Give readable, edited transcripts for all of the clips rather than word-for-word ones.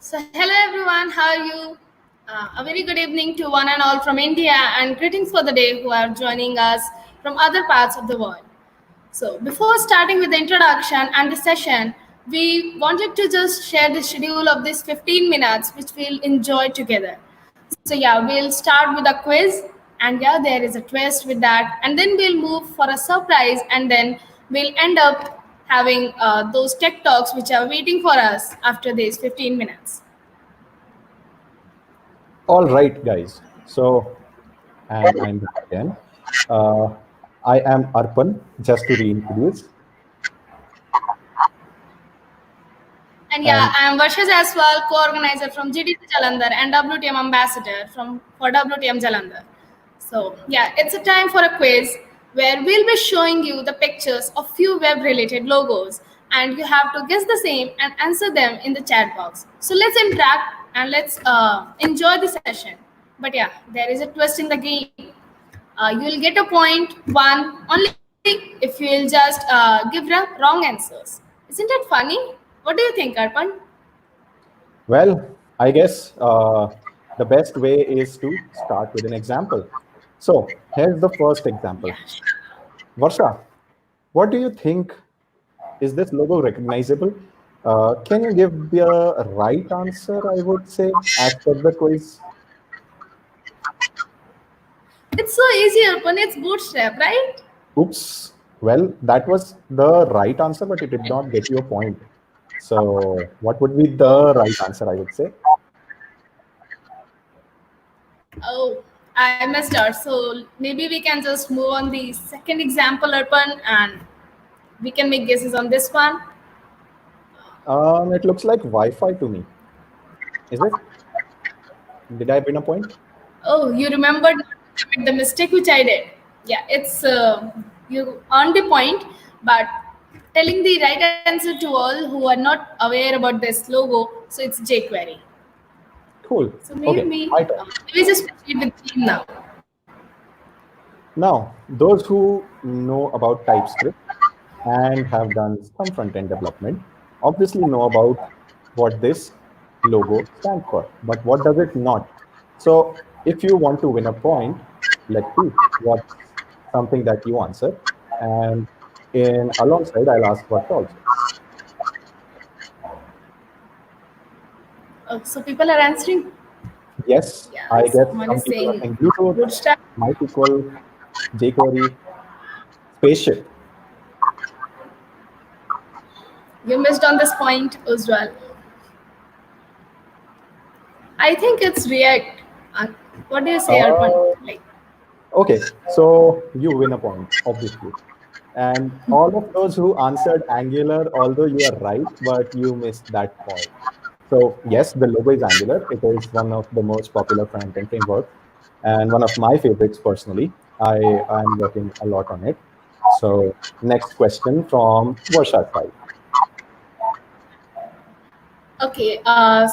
So hello everyone, how are you? A very good evening to one and all from India, and greetings for the day who are joining us from other parts of the world. So before starting with the introduction and the session, we wanted to just share the schedule of this 15 minutes which we'll enjoy together. So yeah, we'll start with a quiz, and yeah, there is a twist with that, and then we'll move for a surprise, and then we'll end up having those tech talks which are waiting for us after these 15 minutes. All right, guys. So, and I'm back again. I am Arpan, just to reintroduce. And yeah, I'm Varsha Jaswal, co-organizer from GDP Jalandhar and WTM ambassador for WTM Jalandhar. So yeah, it's a time for a quiz where we'll be showing you the pictures of few web-related logos, and you have to guess the same and answer them in the chat box. So let's interact and let's enjoy the session. But yeah, there is a twist in the game. You'll get a point one only if you'll just give wrong answers. Isn't it funny? What do you think, Arpan? Well, I guess the best way is to start with an example. So, here's the first example. Varsha, what do you think? Is this logo recognizable? Can you give the right answer, I would say, as per the quiz? It's so easy, Arpan. It's Bootstrap, right? Oops. Well, that was the right answer, but it did not get you a point. So, what would be the right answer, I would say? Oh, I messed up. So maybe we can just move on the second example, Arpan, and we can make guesses on this one. It looks like Wi-Fi to me. Is it? Did I win a point? Oh, you remembered the mistake which I did. Yeah, it's you earned the point, but telling the right answer to all who are not aware about this logo, so it's jQuery. Cool. So maybe my turn. we just proceed with the team now. Now, those who know about TypeScript and have done some front-end development obviously know about what this logo stands for. But what does it not? So if you want to win a point, let's see what's something that you answer. And alongside, I'll ask what also. So people are answering. Yes, Yeah, I guess someone some is people are saying saying Bluetooth, Bootstrap. MySQL, jQuery, Spaceship. You missed on this point as well. I think it's React. What do you say, Arpan? Like, Okay, so you win a point, obviously. And all of those who answered Angular, although you are right, but you missed that point. So yes, the logo is Angular. It is one of the most popular front-end frameworks and one of my favorites personally. I'm working a lot on it. So next question from Varsha's side. okay,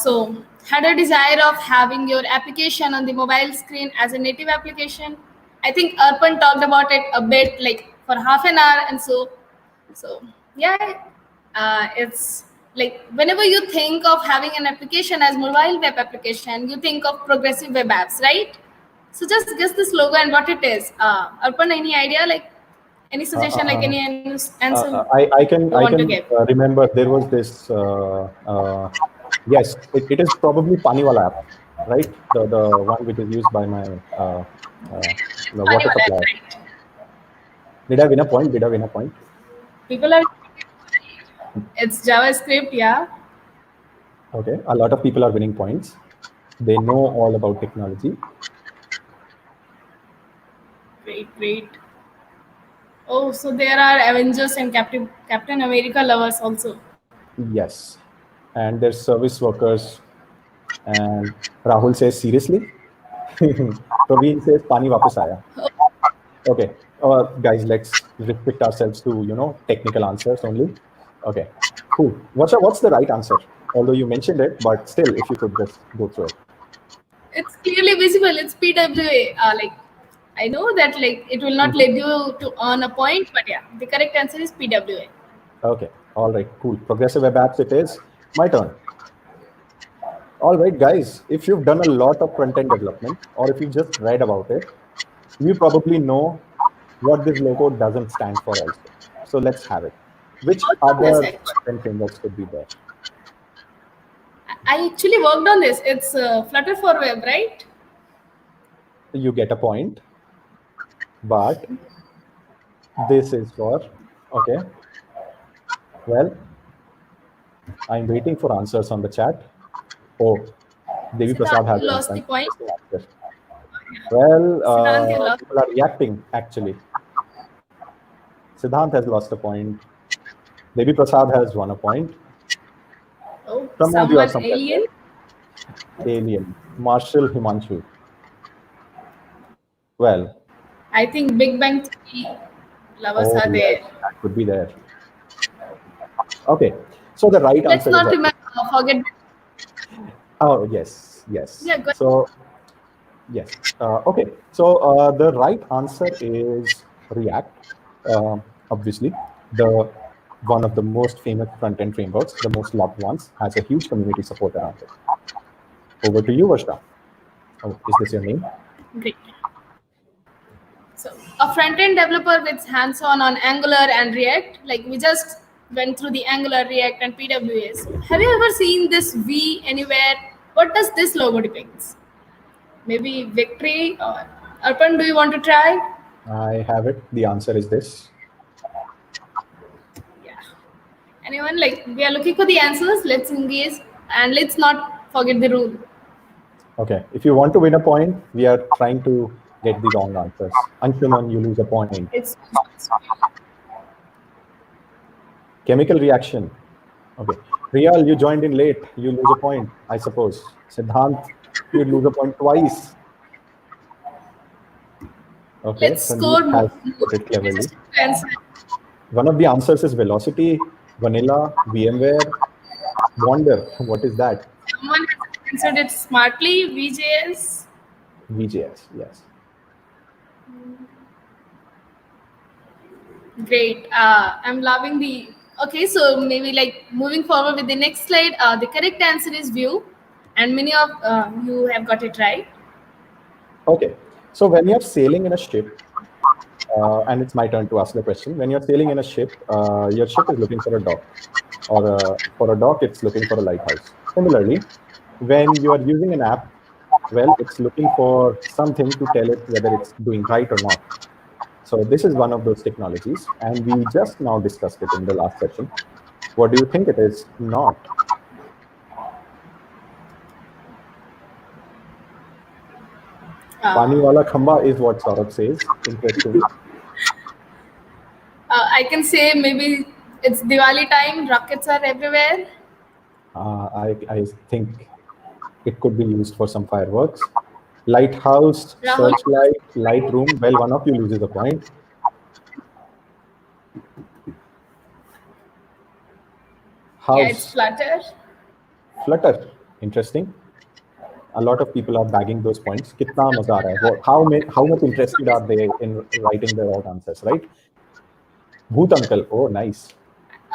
so had a desire of having your application on the mobile screen as a native application. I think Arpan talked about it a bit, like for half an hour, and so yeah, it's like whenever you think of having an application as mobile web application, you think of progressive web apps, right? So just guess this logo and what it is. Arpan, any idea? Like any suggestion? Like any answer I can you want to give? remember there was this. Yes, it is probably Paniwala app, right? The one which is used by my the water supply. Right. Did I win a point? Did I win a point? People are. It's JavaScript, yeah. Okay, a lot of people are winning points. They know all about technology. Great. Oh, so there are Avengers and Captain America lovers also. Yes, and there's service workers. And Rahul says seriously. Praveen says pani wapas aaya. Okay, guys, let's restrict ourselves to technical answers only. Okay, cool. What's the right answer? Although you mentioned it, but still, if you could just go through it. It's clearly visible. It's PWA. Like I know that like it will not let you to earn a point, but yeah, the correct answer is PWA. Okay, all right, cool. Progressive web apps it is. My turn. All right, guys, if you've done a lot of front-end development or if you just read about it, you probably know what this logo doesn't stand for also. So let's have it. Which Worked on this other actually. front-end frameworks could be there? I actually worked on this. It's Flutter for Web, right? You get a point, but this is for, okay. Well, I'm waiting for answers on the chat. Oh, Devi Prasad Siddharth, has you an lost the point. interesting answer. Well, Siddharth, you lost. people are reacting actually. Siddhant has lost a point. Devi Prasad has won a point. Oh, Some of you are someone somewhere alien. there. Alien. Marshall Himanshu. Well, I think Big Bang Theory lovers oh are yes, there. that could be there. Okay, so the right Let's answer not is remember. Forget. oh yes, yes. Yeah, good. So yes, okay. So the right answer is React. Obviously, the one of the most famous front-end frameworks, the most loved ones, has a huge community support around it. Over to you, Varsha. Oh, is this your name? Great. So, a front-end developer with hands-on on Angular and React, like we just went through the Angular, React, and PWAs. Have you ever seen this V anywhere? What does this logo depicts? Maybe victory or Arpan, do you want to try? I have it. The answer is this. Yeah. Anyone? Like we are looking for the answers. Let's engage and let's not forget the rule. Okay. If you want to win a point, we are trying to get the wrong answers. Anshuman, you lose a point. It's Chemical reaction. Okay. Riyal, you joined in late. You lose a point, I suppose. Siddhant, you lose a point twice. Okay. let's Sandeep score more. has put it cleverly. Just to answer. One of the answers is velocity, vanilla, VMware, Wonder. What is that? Someone has answered it smartly. VJS. VJS. Yes. Great. I'm loving the. Okay, so maybe like moving forward with the next slide. The correct answer is Vue, and many of you have got it right. Okay. So when you're sailing in a ship, and it's my turn to ask the question. When you're sailing in a ship, your ship is looking for a dock, or for a dock, it's looking for a lighthouse. Similarly, when you are using an app, well, it's looking for something to tell it whether it's doing right or not. So this is one of those technologies, and we just now discussed it in the last session. What do you think it is not? Pani wala khamba is what Saurabh says. Interesting. I can say maybe it's Diwali time. Rockets are everywhere. I think it could be used for some fireworks. Lighthouse, Rahul. searchlight, Lightroom. Well, one of you loses a point. House. Yeah, it's Flutter. Flutter. Interesting. A lot of people are bagging those points. Kitna maza aa raha hai? How much interested are they in writing the right answers, right? Bhoot Uncle. Oh, nice.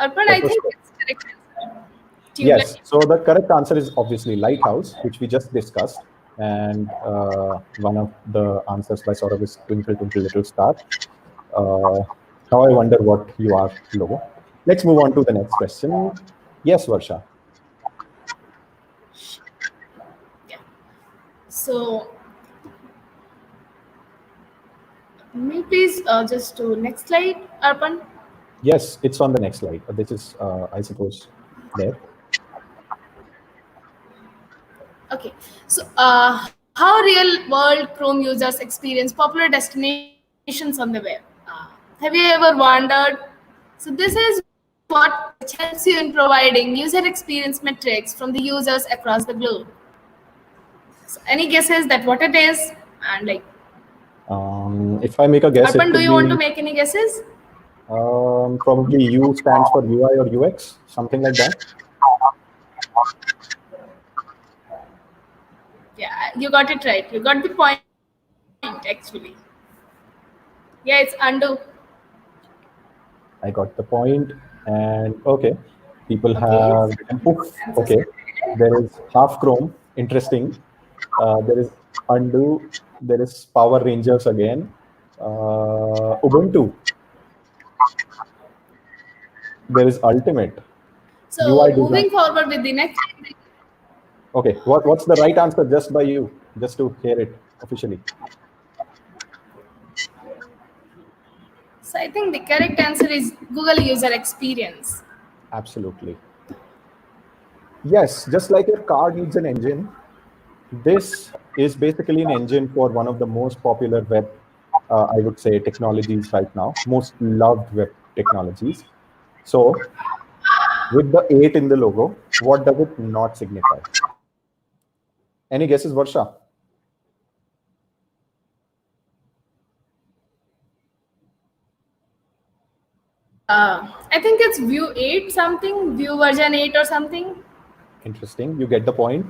Arpan, I think it's correct answer. Yes. So the correct answer is obviously Lighthouse, which we just discussed. And one of the answers by Saurabh is Twinkle, Twinkle, Little Star. Now I wonder what you are, logo. Let's move on to the next question. Yes, Varsha. Yeah. So, may please just to next slide, Arpan. Yes, it's on the next slide. This is, I suppose, there. Okay. So, how real-world Chrome users experience popular destinations on the web? Have you ever wondered? So, this is what helps you in providing user experience metrics from the users across the globe. So, any guesses that what it is? And like, If I make a guess, it Arpan, do could you want be to make any guesses? probably U stands for UI or UX, something like that. Yeah, you got it right. You got the point, actually. Yeah, it's undo. I got the point. And okay, people Okay. have written poof. Answers Okay, correct. there is half Chrome. Interesting. There is undo. There is Power Rangers again. Ubuntu. There is Ultimate. UI So design. moving forward with the next. Okay, what's the right answer just by you, just to hear it officially? So I think the correct answer is Google user experience. Absolutely. Yes, just like your car needs an engine, this is basically an engine for one of the most popular web, I would say, technologies right now, most loved web technologies. So, with the 8 in the logo, what does it not signify? Any guesses, Varsha? I think it's Vue 8 something, Vue version 8 or something. Interesting. You get the point.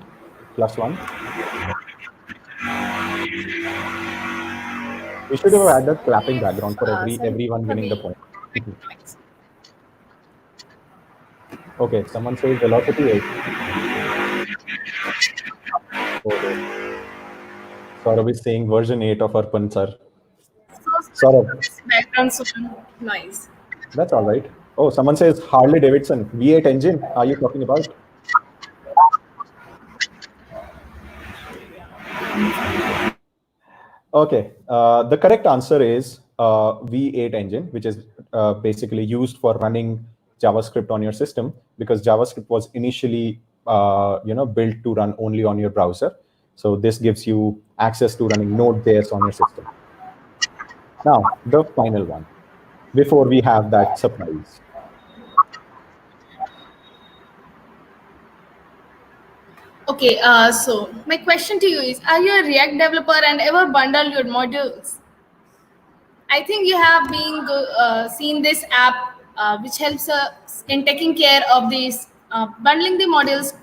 +1. We should have had a clapping background for everyone winning the point. Okay, someone says velocity 8. Oh, Saurabh is saying version 8 of Arpan sir. Saurabh, Background noise. that's all right. Oh, someone says Harley Davidson V8 engine. Are you talking about? Okay, the correct answer is V8 engine, which is basically used for running JavaScript on your system, because JavaScript was initially built to run only on your browser. So this gives you access to running Node.js on your system. Now, the final one, before we have that surprise. Okay, so my question to you is, are you a React developer and ever bundle your modules? I think you have been seen this app which helps in taking care of these bundling the modules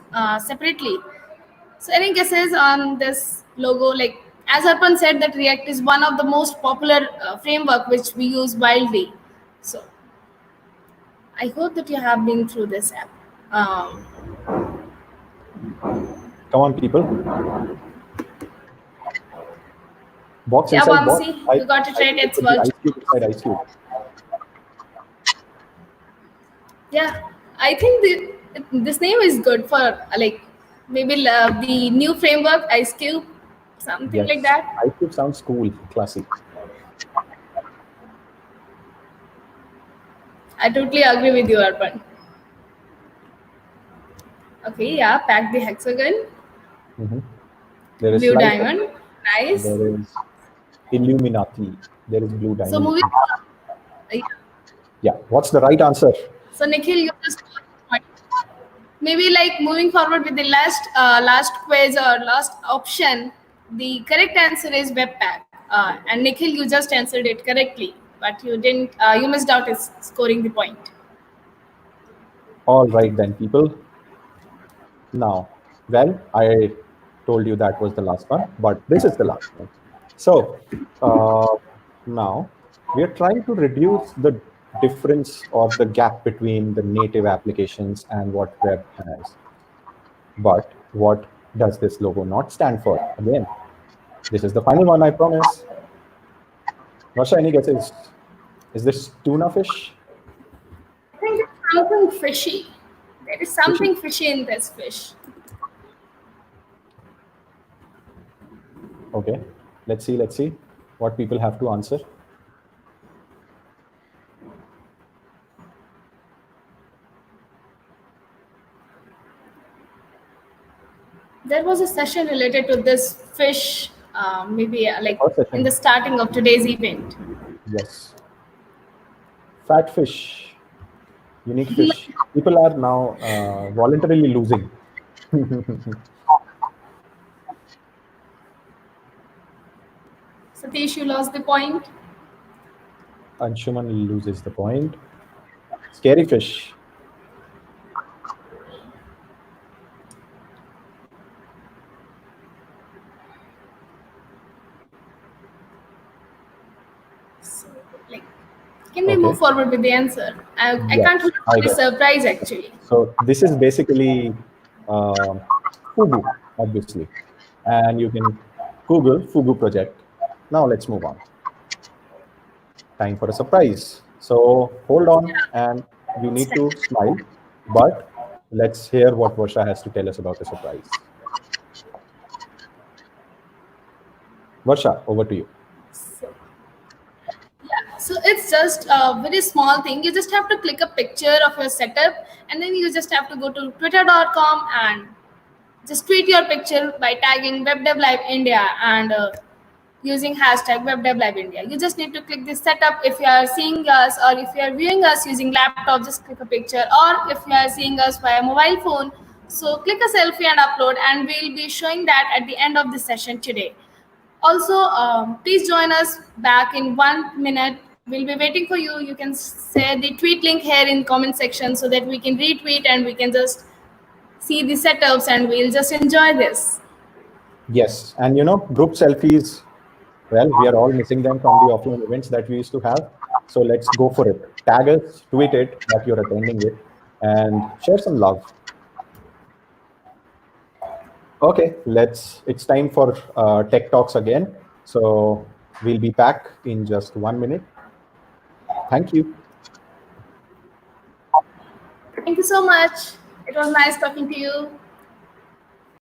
separately. So any guesses on this logo? Like as Arpan said, that React is one of the most popular framework which we use widely. So I hope that you have been through this app. Come on, people. Box Yeah, inside box. Vamsi, you got it right. It It's could be virtual. Ice Cube inside Ice Cube. Yeah, I think this name is good for like maybe the new framework Ice Cube, something like Yes, that. Ice Cube sounds cool, classy. I totally agree with you, Arpan. Okay, yeah, pack the hexagon, There is blue Slicer. diamond, nice. There is Illuminati. There is Blue So Diamond. moving on. Yeah, what's the right answer? So Nikhil, you just maybe like moving forward with the last quiz or last option. The correct answer is Webpack, and Nikhil, you just answered it correctly, but you didn't. You missed out is scoring the point. All right then, people. Now, well, I told you that was the last one, but this is the last one. So now we are trying to reduce the difference of the gap between the native applications and what web has. But what does this logo not stand for? Again, this is the final one, I promise. Varsha, any guesses? Is this tuna fish? I think it's something fishy. There is something fishy in this fish. Okay, let's see what people have to answer. There was a session related to this fish, maybe like What session? in the starting of today's event. Yes. Fat fish, unique fish. People are now voluntarily losing. Satish, you lost the point. Anshuman loses the point. Scary fish. So, like, can we Okay. move forward with the answer? I can't Yes, hold I the guess. surprise actually. So this is basically Fugu, obviously, and you can Google Fugu project. Now let's move on. Time for a surprise. So hold on, and you It's need time. to smile. But let's hear what Varsha has to tell us about the surprise. Varsha, over to you. So, yeah, so it's just a very small thing. You just have to click a picture of your setup, and then you just have to go to twitter.com and just tweet your picture by tagging WebDevLiveIndia and using hashtag WebDevLiveIndia. You just need to click this setup if you are seeing us, or if you are viewing us using laptop, just click a picture, or if you are seeing us via mobile phone, so click a selfie and upload, and we'll be showing that at the end of the session today. Also, please join us back in 1 minute. We'll be waiting for you. You can say the tweet link here in comment section so that we can retweet and we can just see the setups and we'll just enjoy this. Yes, and group selfies. Well, we are all missing them from the offline events that we used to have. So let's go for it. Tag us, tweet it that you're attending it, and share some love. Okay, it's time for Tech Talks again. So we'll be back in just 1 minute. Thank you. Thank you so much. It was nice talking to you.